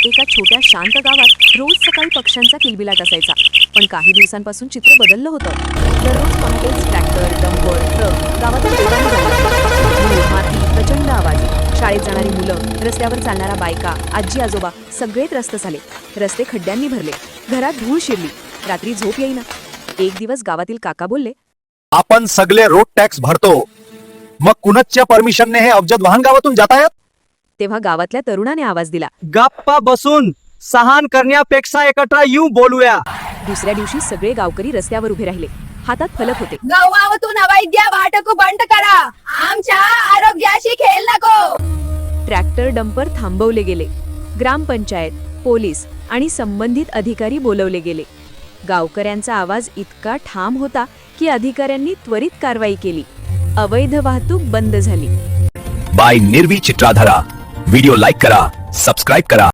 एका छोट्या शांत गावात रोज सकाळी पक्ष्यांचा किलबिलाट असायचा. पण काही दिवसांपासून चित्र बदललं होतं. दररोज पहाटेच ट्रॅक्टर, डंपर, ट्रक गावातून जोराने जायचे. धूळ, माती, प्रचंड आवाज. शाळेत जाणारी मुलं, रस्त्यावर चालणाऱ्या बायका, आजी आजोबा सगळे त्रस्त झाले. रस्ते खड्ड्यांनी भरले, घरात धूळ शिरली, रात्री झोप येईना. एक दिवस गावातील काका बोलले, आपण सगळे रोड टॅक्स भरतो, मग कुणाच्या परमिशनने हे अब्जद वाहन गावातून जात आहेत? तेव्हा गावातल्या तरुणाने आवाज दिला. गप्पा बसून सहान करण्यापेक्षा एकत्र येऊ बोलूया. दुसऱ्या दिवशी सगळे गावकरी रस्त्यावर उभे राहिले. हातात फलक होते. गावातून अवैध वाहतूक बंद करा, आमच्या आरोग्याशी खेळ नको. ट्रॅक्टर, डंपर थांबवले गेले. ग्रामपंचायत, पोलीस आणि संबंधित अधिकारी बोलवले गेले. गावकऱ्यांचा आवाज इतका ठाम होता की अधिकाऱ्यांनी त्वरित कारवाई केली. अवैध वाहतूक बंद झाली. बाय निर्वी चित्राधारा. व्हिडिओ लाईक करा, सबस्क्राईब करा.